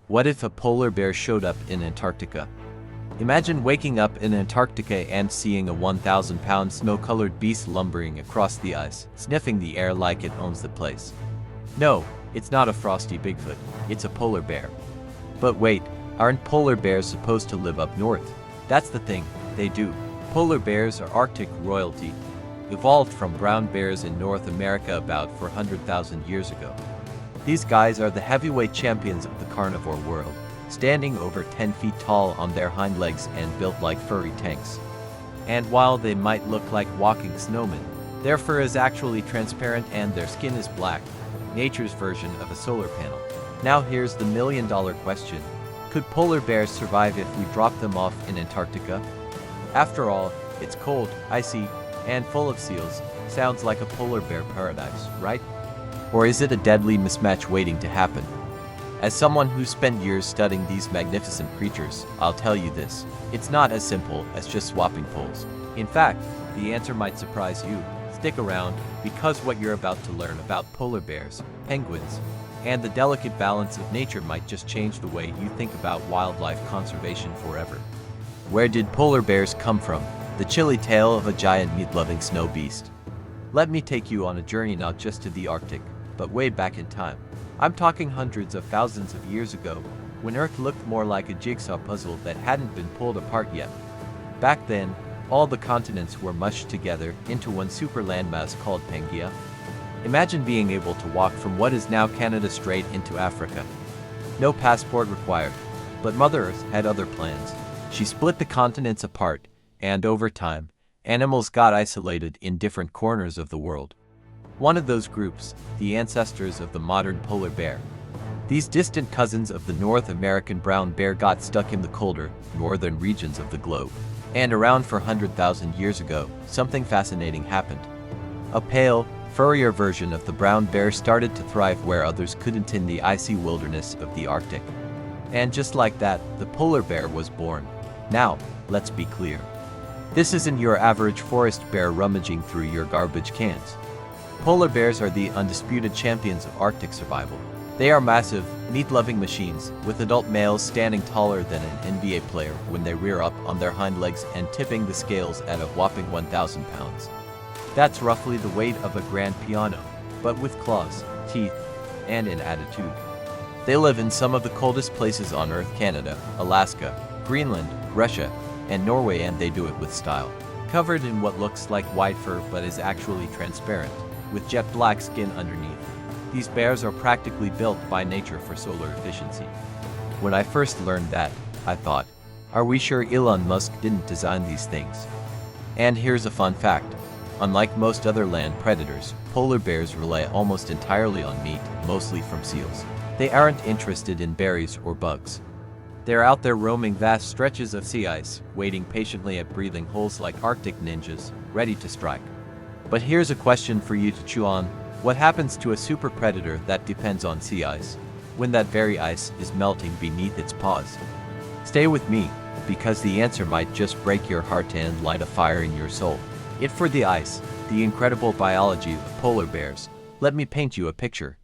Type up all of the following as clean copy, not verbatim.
What if a polar bear showed up in Antarctica? Imagine waking up in Antarctica and seeing a 1,000-pound snow-colored beast lumbering across the ice, sniffing the air like it owns the place. No, it's not a frosty Bigfoot, it's a polar bear. But wait, aren't polar bears supposed to live up north? That's the thing, they do. Polar bears are Arctic royalty, evolved from brown bears in North America about 400,000 years ago. These guys are the heavyweight champions of the carnivore world, standing over 10 feet tall on their hind legs and built like furry tanks. And while they might look like walking snowmen, their fur is actually transparent and their skin is black, nature's version of a solar panel. Now here's the million-dollar question. Could polar bears survive if we drop them off in Antarctica? After all, it's cold, icy, and full of seals. Sounds like a polar bear paradise, right? Or is it a deadly mismatch waiting to happen? As someone who spent years studying these magnificent creatures, I'll tell you this. It's not as simple as just swapping poles. In fact, the answer might surprise you. Stick around, because what you're about to learn about polar bears, penguins, and the delicate balance of nature might just change the way you think about wildlife conservation forever. Where did polar bears come from? The chilly tale of a giant meat-loving snow beast. Let me take you on a journey not just to the Arctic, but way back in time. I'm talking hundreds of thousands of years ago, when Earth looked more like a jigsaw puzzle that hadn't been pulled apart yet. Back then, all the continents were mushed together into one super landmass called Pangaea. Imagine being able to walk from what is now Canada straight into Africa. No passport required, but Mother Earth had other plans. She split the continents apart, and over time, animals got isolated in different corners of the world. One of those groups, the ancestors of the modern polar bear. These distant cousins of the North American brown bear got stuck in the colder, northern regions of the globe. And around 400,000 years ago, something fascinating happened. A pale, furrier version of the brown bear started to thrive where others couldn't in the icy wilderness of the Arctic. And just like that, the polar bear was born. Now, let's be clear. This isn't your average forest bear rummaging through your garbage cans. Polar bears are the undisputed champions of Arctic survival. They are massive, meat-loving machines, with adult males standing taller than an NBA player when they rear up on their hind legs and tipping the scales at a whopping 1,000 pounds. That's roughly the weight of a grand piano, but with claws, teeth, and an attitude. They live in some of the coldest places on Earth: Canada, Alaska, Greenland, Russia, and Norway, and they do it with style. Covered in what looks like white fur but is actually transparent, with jet black skin underneath. These bears are practically built by nature for solar efficiency. When I first learned that, I thought, are we sure Elon Musk didn't design these things? And here's a fun fact. Unlike most other land predators, polar bears rely almost entirely on meat, mostly from seals. They aren't interested in berries or bugs. They're out there roaming vast stretches of sea ice, waiting patiently at breathing holes like Arctic ninjas, ready to strike. But here's a question for you to chew on. What happens to a super predator that depends on sea ice, when that very ice is melting beneath its paws? Stay with me, because the answer might just break your heart and light a fire in your soul. It for the ice, the incredible biology of polar bears. Let me paint you a picture.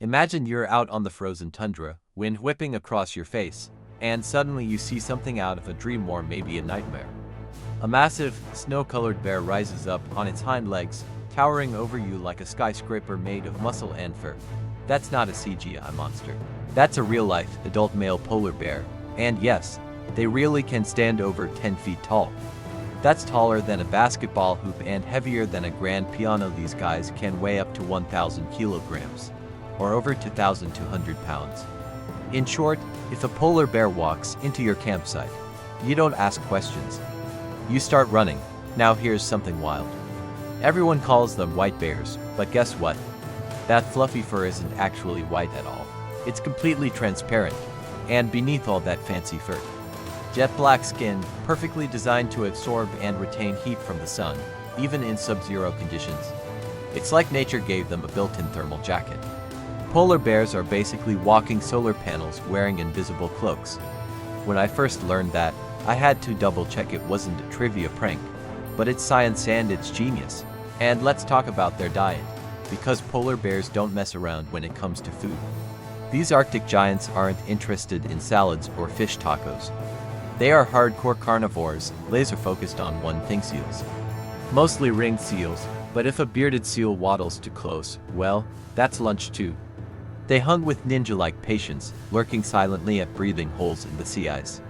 Imagine you're out on the frozen tundra, wind whipping across your face, and suddenly you see something out of a dream or maybe a nightmare. A massive, snow-colored bear rises up on its hind legs, towering over you like a skyscraper made of muscle and fur. That's not a CGI monster. That's a real-life, adult male polar bear. And yes, they really can stand over 10 feet tall. That's taller than a basketball hoop and heavier than a grand piano. These guys can weigh up to 1,000 kilograms, or over 2,200 pounds. In short, if a polar bear walks into your campsite, you don't ask questions. You start running. Now here's something wild. Everyone calls them white bears, but guess what? That fluffy fur isn't actually white at all. It's completely transparent, and beneath all that fancy fur, jet black skin, perfectly designed to absorb and retain heat from the sun, even in sub-zero conditions. It's like nature gave them a built-in thermal jacket. Polar bears are basically walking solar panels wearing invisible cloaks. When I first learned that, I had to double-check it wasn't a trivia prank, but it's science and it's genius. And let's talk about their diet, because polar bears don't mess around when it comes to food. These Arctic giants aren't interested in salads or fish tacos. They are hardcore carnivores, laser-focused on one thing: seals. Mostly ringed seals, but if a bearded seal waddles too close, well, that's lunch too. They hung with ninja-like patience, lurking silently at breathing holes in the sea ice.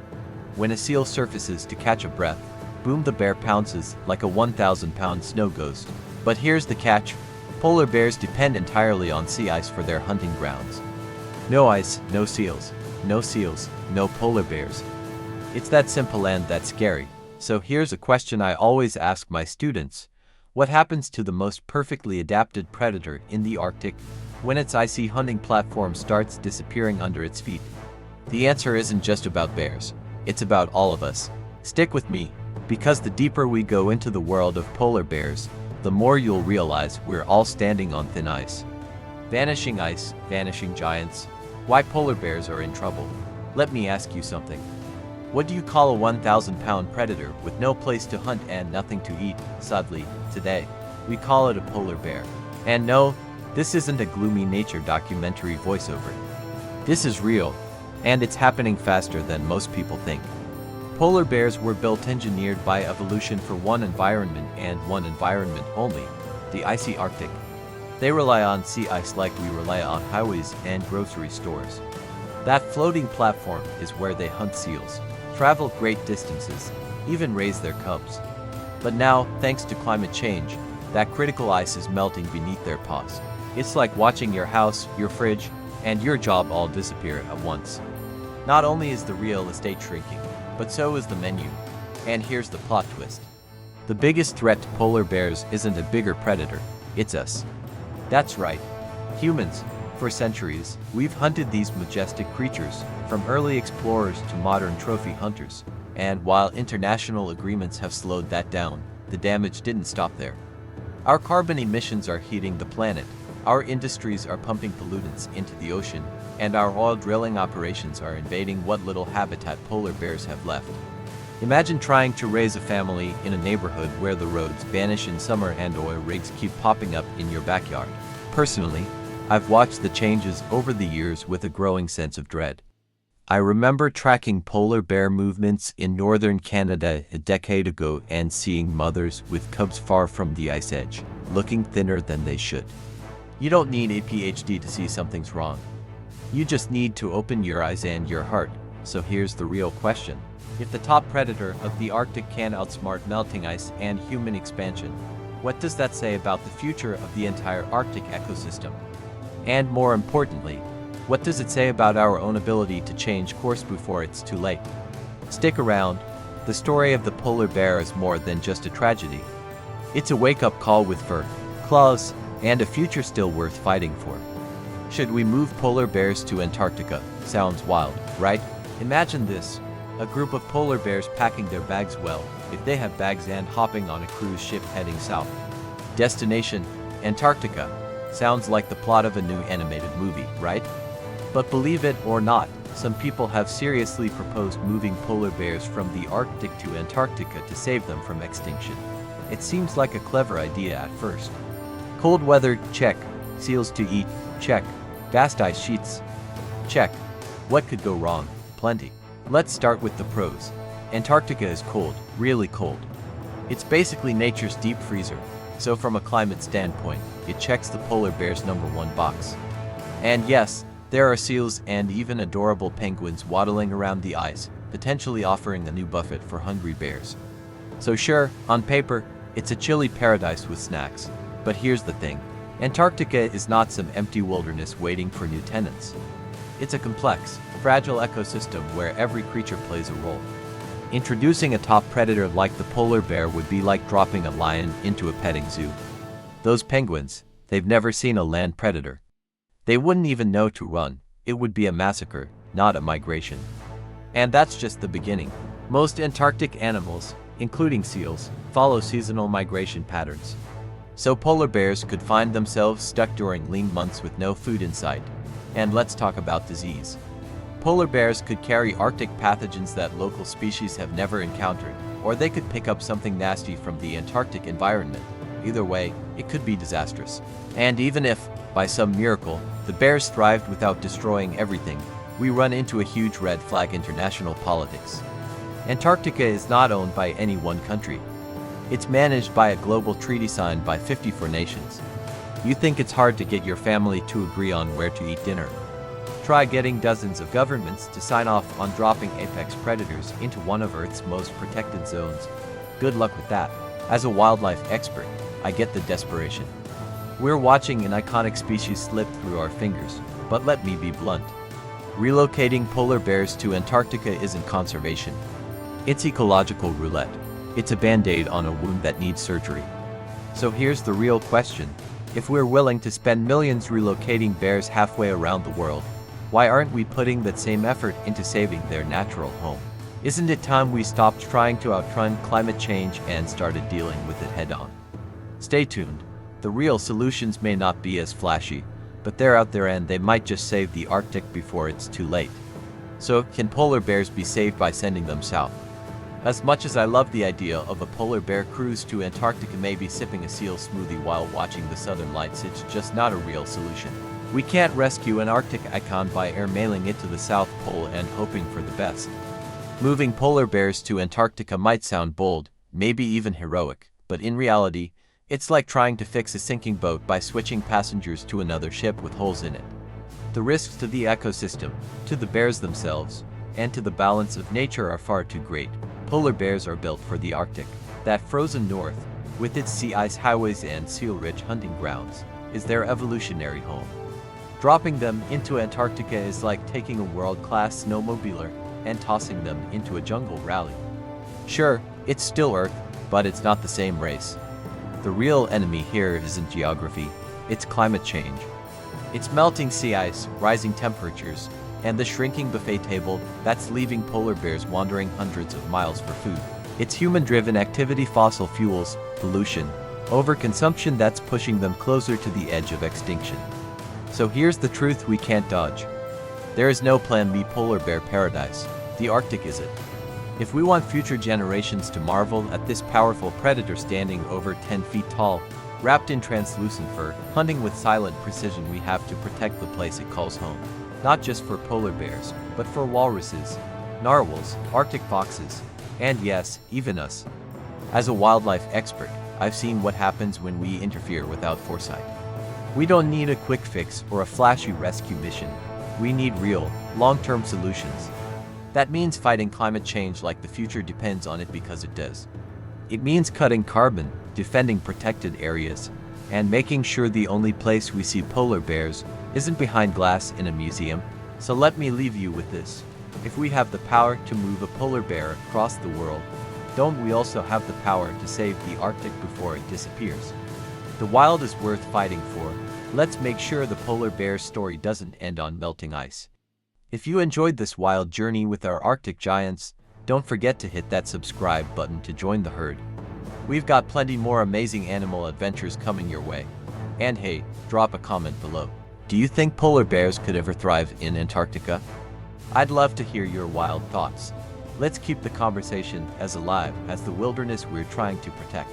When a seal surfaces to catch a breath, boom, the bear pounces like a 1,000-pound snow ghost. But here's the catch: polar bears depend entirely on sea ice for their hunting grounds. No ice, no seals. No seals, no polar bears. It's that simple and that scary. So here's a question I always ask my students. What happens to the most perfectly adapted predator in the Arctic when its icy hunting platform starts disappearing under its feet? The answer isn't just about bears. It's about all of us. Stick with me, because the deeper we go into the world of polar bears, the more you'll realize we're all standing on thin ice. Vanishing ice, vanishing giants. Why polar bears are in trouble. Let me ask you something. What do you call a 1,000-pound predator with no place to hunt and nothing to eat? Sadly, today, we call it a polar bear. And no, this isn't a gloomy nature documentary voiceover. This is real, and it's happening faster than most people think. Polar bears were engineered by evolution for one environment and one environment only: the icy Arctic. They rely on sea ice like we rely on highways and grocery stores. That floating platform is where they hunt seals, travel great distances, even raise their cubs. But now, thanks to climate change, that critical ice is melting beneath their paws. It's like watching your house, your fridge, and your job all disappear at once. Not only is the real estate shrinking, but so is the menu. And here's the plot twist. The biggest threat to polar bears isn't a bigger predator, it's us. That's right, humans. For centuries, we've hunted these majestic creatures, from early explorers to modern trophy hunters. And while international agreements have slowed that down, the damage didn't stop there. Our carbon emissions are heating the planet, our industries are pumping pollutants into the ocean, and our oil drilling operations are invading what little habitat polar bears have left. Imagine trying to raise a family in a neighborhood where the roads vanish in summer and oil rigs keep popping up in your backyard. Personally, I've watched the changes over the years with a growing sense of dread. I remember tracking polar bear movements in northern Canada a decade ago and seeing mothers with cubs far from the ice edge, looking thinner than they should. You don't need a PhD to see something's wrong. You just need to open your eyes and your heart. So here's the real question. If the top predator of the Arctic can outsmart melting ice and human expansion, what does that say about the future of the entire Arctic ecosystem? And more importantly, what does it say about our own ability to change course before it's too late? Stick around. The story of the polar bear is more than just a tragedy. It's a wake-up call with fur, claws, and a future still worth fighting for. Should we move polar bears to Antarctica? Sounds wild, right? Imagine this. A group of polar bears packing their bags well, if they have bags, and hopping on a cruise ship heading south. Destination: Antarctica. Sounds like the plot of a new animated movie, right? But believe it or not, some people have seriously proposed moving polar bears from the Arctic to Antarctica to save them from extinction. It seems like a clever idea at first. Cold weather, check. Seals to eat, check. Vast ice sheets, check. What could go wrong? Plenty. Let's start with the pros. Antarctica is cold, really cold. It's basically nature's deep freezer, so from a climate standpoint, it checks the polar bear's #1 box. And yes, there are seals and even adorable penguins waddling around the ice, potentially offering a new buffet for hungry bears. So sure, on paper, it's a chilly paradise with snacks. But here's the thing. Antarctica is not some empty wilderness waiting for new tenants. It's a complex, fragile ecosystem where every creature plays a role. Introducing a top predator like the polar bear would be like dropping a lion into a petting zoo. Those penguins, they've never seen a land predator. They wouldn't even know to run. It would be a massacre, not a migration. And that's just the beginning. Most Antarctic animals, including seals, follow seasonal migration patterns. So polar bears could find themselves stuck during lean months with no food in sight. And let's talk about disease. Polar bears could carry Arctic pathogens that local species have never encountered, or they could pick up something nasty from the Antarctic environment. Either way, it could be disastrous. And even if, by some miracle, the bears thrived without destroying everything, we run into a huge red flag international politics. Antarctica is not owned by any one country. It's managed by a global treaty signed by 54 nations. You think it's hard to get your family to agree on where to eat dinner? Try getting dozens of governments to sign off on dropping apex predators into one of Earth's most protected zones. Good luck with that. As a wildlife expert, I get the desperation. We're watching an iconic species slip through our fingers, but let me be blunt. Relocating polar bears to Antarctica isn't conservation. It's ecological roulette. It's a band-aid on a wound that needs surgery. So here's the real question. If we're willing to spend millions relocating bears halfway around the world, why aren't we putting that same effort into saving their natural home? Isn't it time we stopped trying to outrun climate change and started dealing with it head-on? Stay tuned. The real solutions may not be as flashy, but they're out there and they might just save the Arctic before it's too late. So, can polar bears be saved by sending them south? As much as I love the idea of a polar bear cruise to Antarctica, maybe sipping a seal smoothie while watching the southern lights, it's just not a real solution. We can't rescue an Arctic icon by airmailing it to the South Pole and hoping for the best. Moving polar bears to Antarctica might sound bold, maybe even heroic, but in reality, it's like trying to fix a sinking boat by switching passengers to another ship with holes in it. The risks to the ecosystem, to the bears themselves, and to the balance of nature are far too great. Polar bears are built for the Arctic. That frozen north, with its sea ice highways and seal-rich hunting grounds, is their evolutionary home. Dropping them into Antarctica is like taking a world-class snowmobiler and tossing them into a jungle rally. Sure, it's still Earth, but it's not the same race. The real enemy here isn't geography, it's climate change. It's melting sea ice, rising temperatures, and the shrinking buffet table that's leaving polar bears wandering hundreds of miles for food. It's human-driven activity, fossil fuels, pollution, overconsumption that's pushing them closer to the edge of extinction. So here's the truth we can't dodge. There is no Plan B polar bear paradise. The Arctic is it. If we want future generations to marvel at this powerful predator standing over 10 feet tall, wrapped in translucent fur, hunting with silent precision, we have to protect the place it calls home. Not just for polar bears, but for walruses, narwhals, Arctic foxes, and yes, even us. As a wildlife expert, I've seen what happens when we interfere without foresight. We don't need a quick fix or a flashy rescue mission. We need real, long-term solutions. That means fighting climate change like the future depends on it, because it does. It means cutting carbon, defending protected areas, and making sure the only place we see polar bears isn't behind glass in a museum. So let me leave you with this. If we have the power to move a polar bear across the world, don't we also have the power to save the Arctic before it disappears? The wild is worth fighting for. Let's make sure the polar bear story doesn't end on melting ice. If you enjoyed this wild journey with our Arctic giants, don't forget to hit that subscribe button to join the herd. We've got plenty more amazing animal adventures coming your way. And hey, drop a comment below. Do you think polar bears could ever thrive in Antarctica? I'd love to hear your wild thoughts. Let's keep the conversation as alive as the wilderness we're trying to protect.